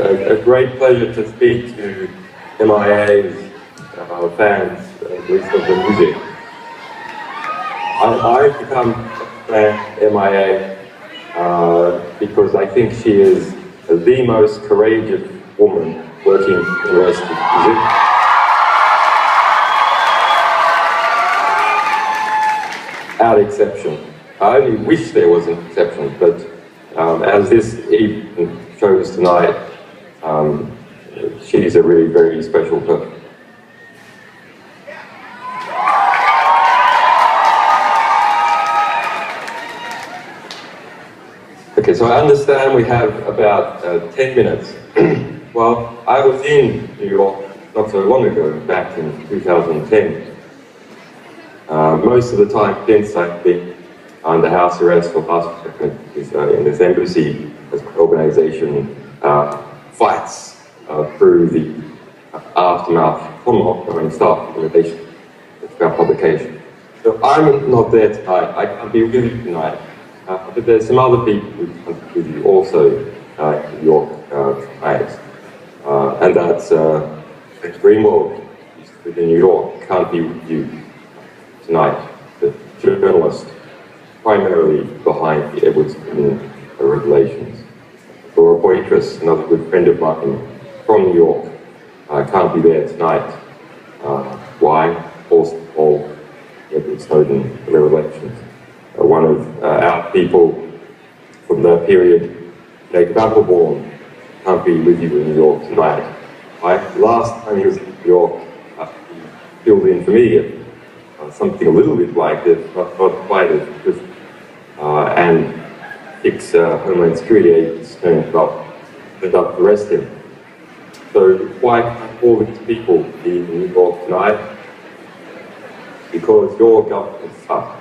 a great pleasure to speak to M.I.A.'s fans, at least of the music. I've become a fan of M.I.A. because I think she is the most courageous woman working in the West of music. Without exception. I only wish there was an exception, but as this evening shows tonight, she's a really very special person. Okay, so I understand we have about 10 minutes. Well, I was in New York not so long ago, back in 2010. Most of the time since I've been under house arrest for past in this embassy as an organization fights through the aftermath from ongoing staff implementation of our publication. So I'm not there tonight, I can't be with you tonight, but there's some other people who come with you also in New York tonight. And that's Greenwald, who's within New York, can't be with you tonight. The journalist primarily behind the Edward Snowden revelations. Laura Poitras, another good friend of mine from New York, can't be there tonight. Why? Also all Edward Snowden revelations. One of our people from the period, Jacob Applebaum, can't be with you in New York tonight. Last time he was in New York, he filled in for me something a little bit like this, not quite as good, and 6 Homeland Security agents turned up to arrest him. So why can't all these people be in New York tonight? Because your government sucks.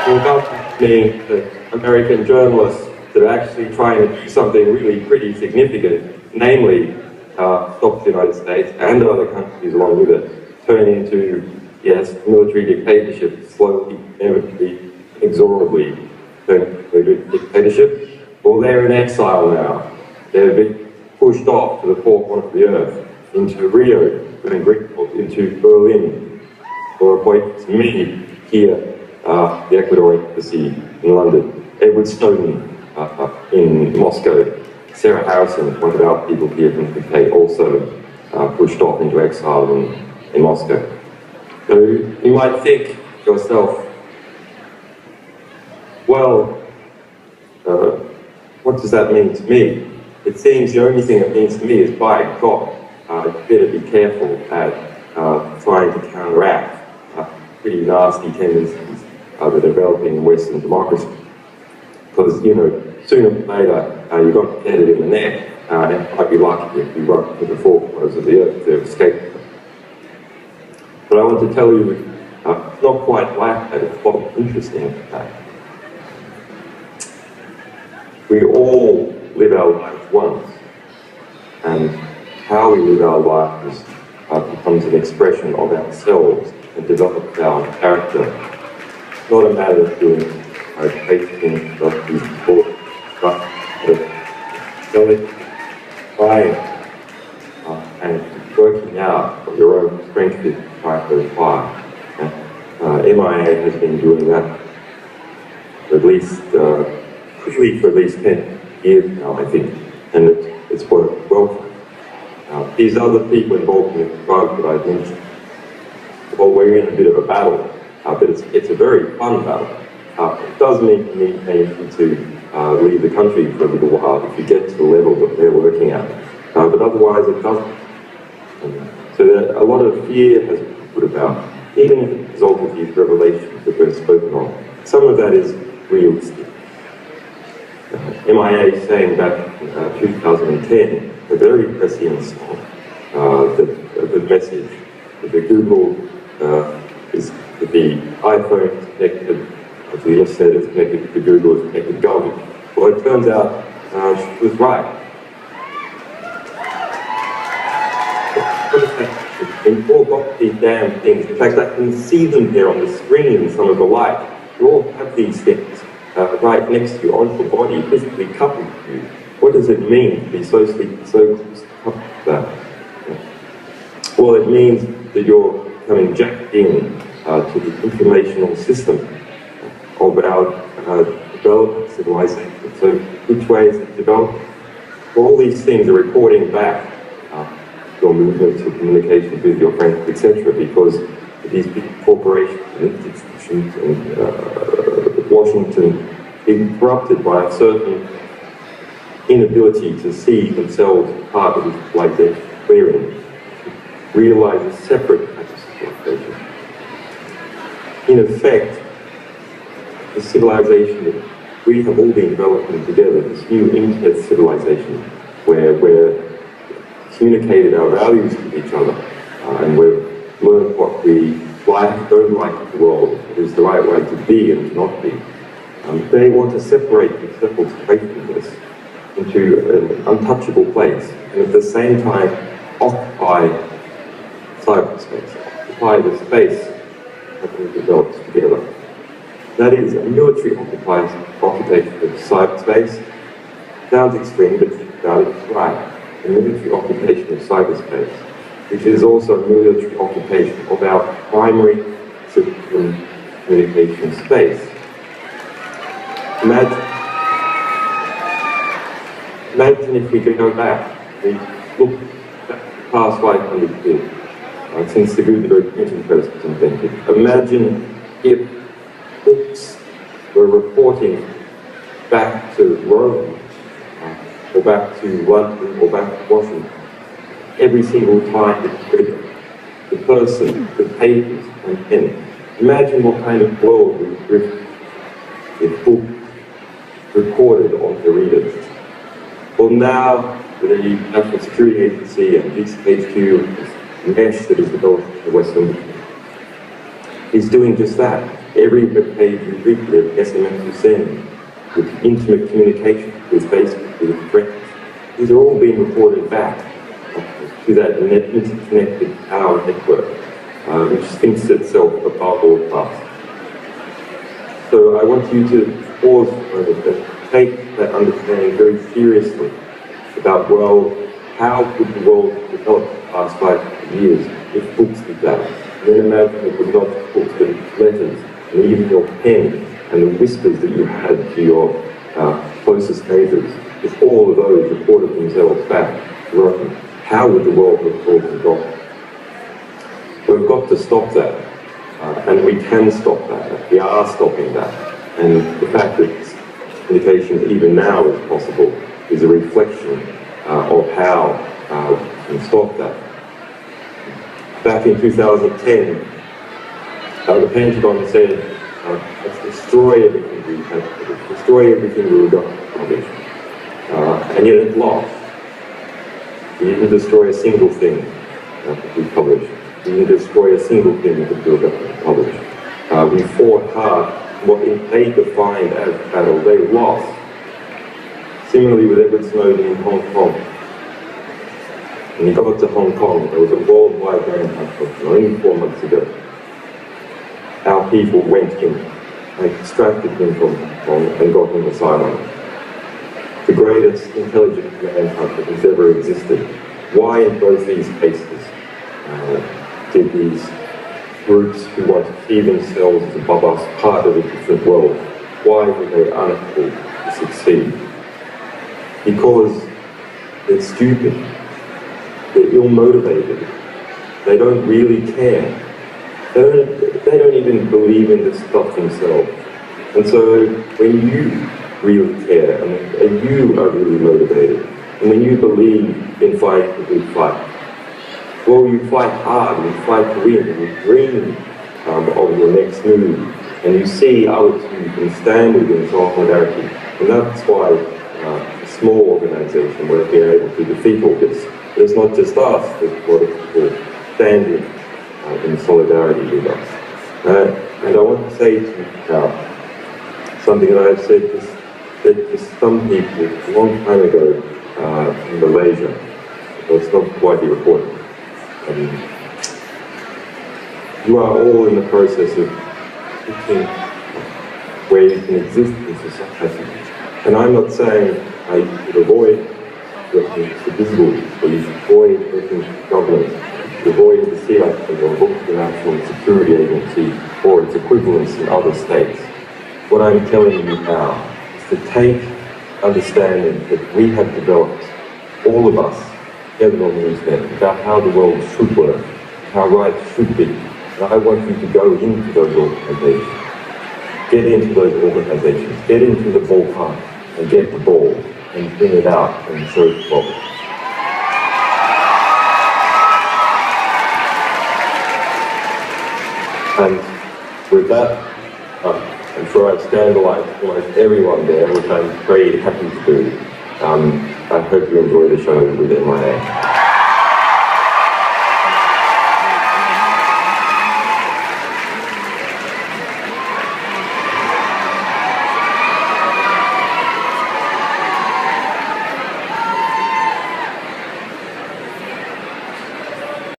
Your government means that American journalists that are actually trying to do something really pretty significant, namely stop the United States and other countries along with it, turn into, yes, military dictatorship, slowly, inevitably, inexorably turn into a dictatorship. Well, they're in exile now. They've been pushed off to the four corners of the earth, into Rio, into Berlin, or a point to me here, the Ecuadorian embassy in London, Edward Snowden in Moscow, Sarah Harrison, one of our people here from the UK, also pushed off into exile in Moscow. So you might think to yourself, well, what does that mean to me? It seems the only thing it means to me is, by God, you better be careful at trying to counteract pretty nasty tendencies that are developing in Western democracy. Because, you know, sooner or later, you're going to get it in the neck, and you might be lucky if you run to the four corners of the earth to escape. But I want to tell you, it's not quite like that, it's quite interesting. We all live our lives once, and how we live our lives becomes an expression of ourselves and develops our character. It's not a matter of doing great things, not these people, but really trying and working out what your own strength is to try to acquire. M.I.A. has been doing that for at least, quickly for at least 10 years now, I think, and it's worked well for us. These other people involved in the trial that I've mentioned, well, we're in a bit of a battle, but it's a very fun battle. It does mean anything to leave the country for a little while if you get to the level that they're working at, but otherwise it doesn't. So a lot of fear has been put about, even as a result of these revelations that we've spoken of. Some of that is realistic. M.I.A. saying back in 2010, a very prescient song, the message that the Google is that the iPhone is connected, as we just said, it's connected to Google, it's connected to government. Well, it turns out she was right. We've all got these damn things. In fact, I can see them here on the screen, some of the light. You all have these things right next to you, on your body, physically coupled to you. What does it mean to be so close coupled to that? Well, it means that you're becoming jacked in to the informational system of our developed civilization. So which way is it developing? All these things are reporting back your movements, your communications with your friends, etc., because these big corporations and institutions in Washington being corrupted by a certain inability to see themselves as part of this civilization wherein realize a separate type of civilization. In effect, the civilization that we have all been developing together, this new internet civilization, where we're communicated our values to each other, and we've learned what we like, don't like in the world, what is the right way to be and to not be. They want to separate themselves away from this into an untouchable place, and at the same time occupy cyberspace, occupy the space that we've developed together. That is a military occupation of cyberspace. Sounds extreme, but think about it, it's right. A military occupation of cyberspace, which is also a military occupation of our primary civilian communication space. Imagine if we could go back, we look back the past 500 years, since the Gutenberg printing press was invented. Imagine if books were reporting back to Rome, or back to London, or back to Washington, every single time the person, the papers, and pen. Imagine what kind of world we would live if books recorded on the readers. Well, now the National Security Agency and GCHQ, this mesh that is developed in the Western world, is doing just that. Every web page you read, every SMS you send, with intimate communication with Facebook, with friends, these are all being reported back to that interconnected power network, which thinks itself above all past. So I want you to pause for a moment and take that understanding very seriously about, well, how could the world develop in the past 500 years if books did that? And then imagine it would not be books, but letters, and even your pen, and the whispers that you had to your closest neighbours, if all of those reported themselves back to Rome, how would the world have thought and gone? We've got to stop that, and we can stop that. We are stopping that, and the fact that communication even now is possible is a reflection of how we can stop that. Back in 2010, the Pentagon said, let's destroy everything we have, destroy everything we were going to publish. And yet it lost. We didn't destroy a single thing that we published. We didn't destroy a single thing that we were going to publish. We fought hard. What they defined as battle, they lost. Similarly with Edward Snowden in Hong Kong. When he got to Hong Kong, there was a worldwide manhunt only 4 months ago. Our people went in, they extracted him from Hong Kong and got him asylum. The greatest intelligent manhunt that has ever existed. Why in both these cases did these groups who want to see themselves as above us, part of a different world, why were they unable to succeed? Because they're stupid, they're ill-motivated, they don't really care. They don't even believe in this stuff themselves. And so when you really care, and you are really motivated, and when you believe in fighting the good fight, well, you fight hard, you fight to win, and you dream of your next move, and you see others who you can stand with in solidarity. And that's why a small organisation where we're able to defeat all this. But it's not just us, there's a lot of people standing in solidarity with us. And I want to say to you something that I've said to some people a long time ago in Malaysia. Well, it's not widely reported. You are all in the process of picking where you can exist in society. And I'm not saying you should avoid working for Google, or you should avoid working for government, you should avoid the CIA or the National Security Agency or its equivalents in other states. What I'm telling you now is to take understanding that we have developed, all of us, together on the internet, about how the world should work, how rights should be. And I want you to go into those organizations. Get into those organizations. Get into the ballpark and get the ball and bring it out and show the ball. And with that, I'm sure I've scandalized almost everyone there, which I'm very happy to do. I hope you enjoy the show with M.I.A.